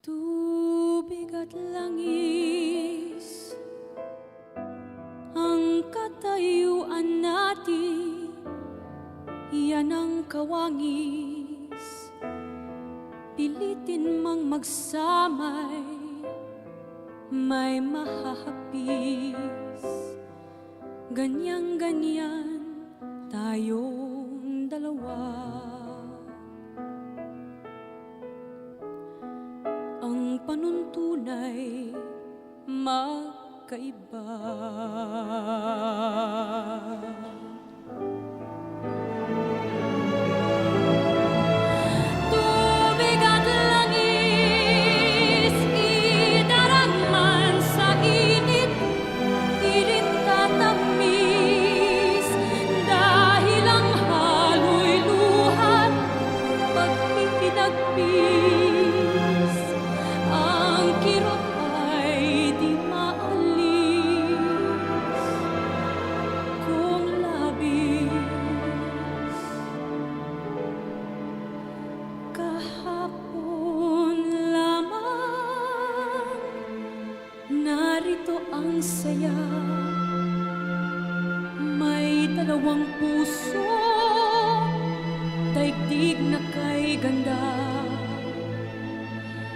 Tubig at langis ang katayuan natin, yan ang kawangis. Pilitin mang magsamay, may mahahapis. Ganyan-ganyan tayong dalawa. Ang panuntunay magkaiba. Tubig at langis, idarang man sa init, di rin tatamis. Dahil ang halo'y luhat, pagpipinagpis. Ang kirot ay di maalis kung labis. Kahapon lamang narito ang saya, may dalawang puso, daigdig na kay ganda.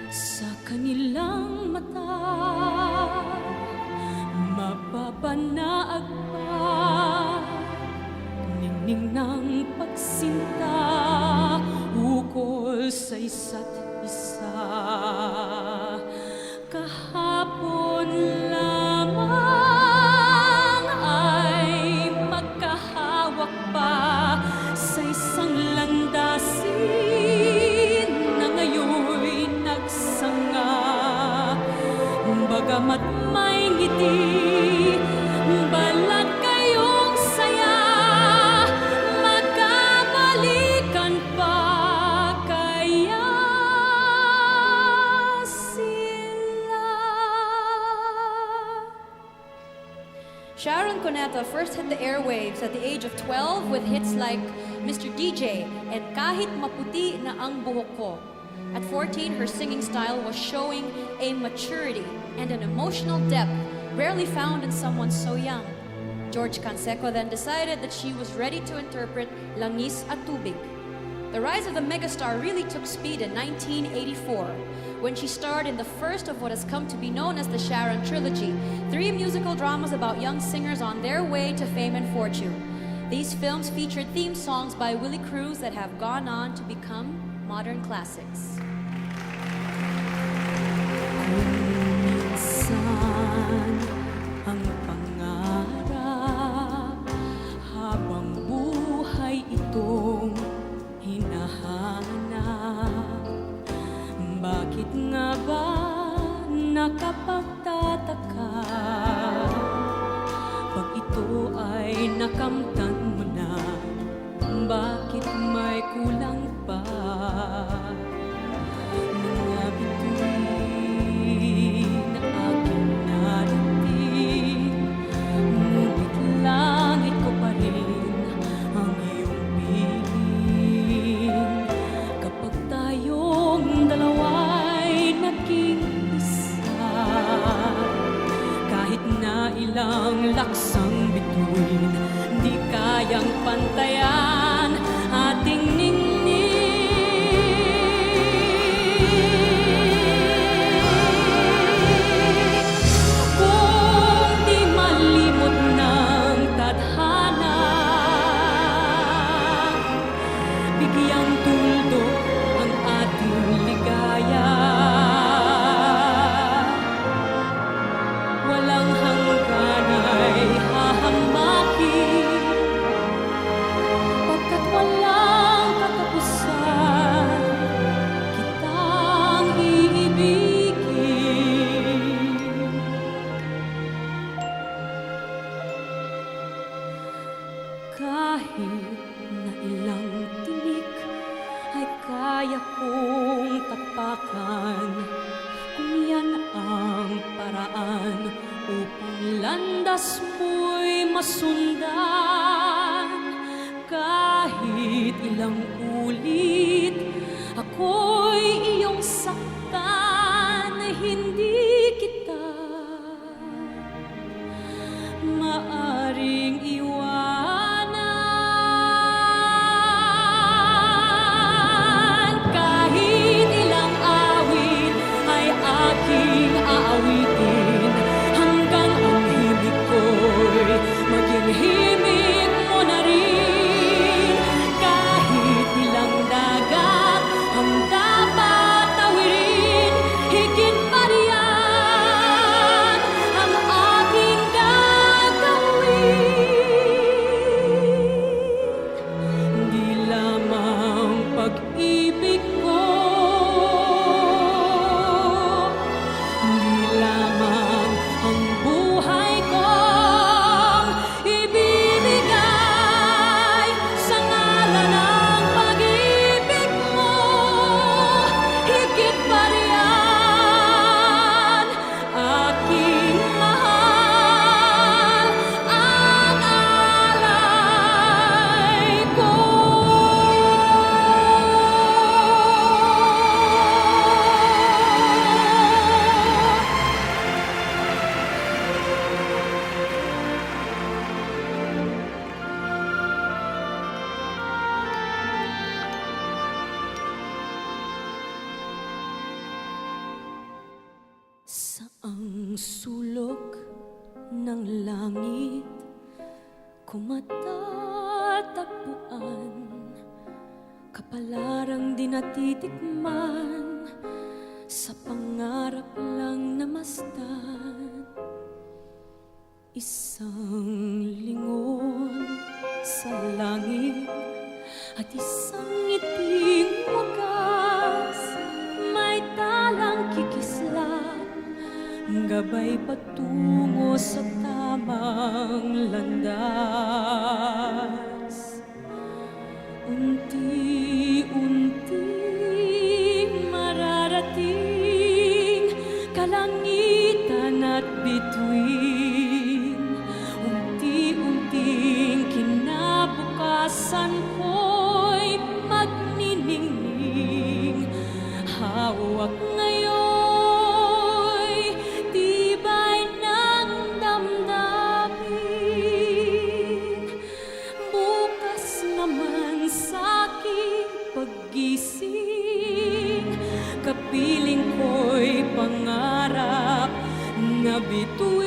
Sa kanilang mata, mapapanaag pa, ningning ng pagsinta, ukol sa isa't isa. Kahapon lamang ay magkahawak pa sa isang landasin na ngayon'y nagsanga. Bagamat may ngiti, balat kayong saya, magkabalikan pa kaya sila. Sharon Cuneta first hit the airwaves at the age of 12 with hits like Mr. DJ and Kahit Maputi na ang Buhok Ko. At 14, her singing style was showing a maturity and an emotional depth rarely found in someone so young. George Canseco then decided that she was ready to interpret Langis at Tubig. The rise of the megastar really took speed in 1984 when she starred in the first of what has come to be known as the Sharon Trilogy, 3 musical dramas about young singers on their way to fame and fortune. These films featured theme songs by Willie Cruz that have gone on to become modern classics. Minsan ang pangarap habang buhay itong hinahanap. Bakit nga ba nakapagtataka pag ito ay nakamtan mo na? Bakit may kulang pa? Mga bituin na aking narating, ngunit langit ko pa rin ang iyong piling. Kapag tayong dalawa'y naging isa, kahit na ilang laksang bituin, di kayang pantayan ating ningning. Kung di malimot ng tadhana, bigyang tuldok ang ating ligaya. Walang hanggan ay hahamakin, pagkat walang katapusan, kitang iibigin. Kahit na ilang tinik ay kaya kong tapakan, kung yan ang paraan upang landas mo'y masundan. Kahit ilang ulit ako'y iyong saktan, Saang sulok ng langit ko matatagpuan, kapalarang di natitikman, sa pangarap lang namasdan. Isang lingon sa langit at isang ngiting wagas, may talang kikislat, gabay patungo sa tamang landas. Unti-unting mararating kalangitan at bituin. Unti-unting kinabukasan ko'y magniningning. Hawak ngayon'y tibay ng damdamin. Bukas naman sa'king paggising, kapiling ko'y pangarap na bituin.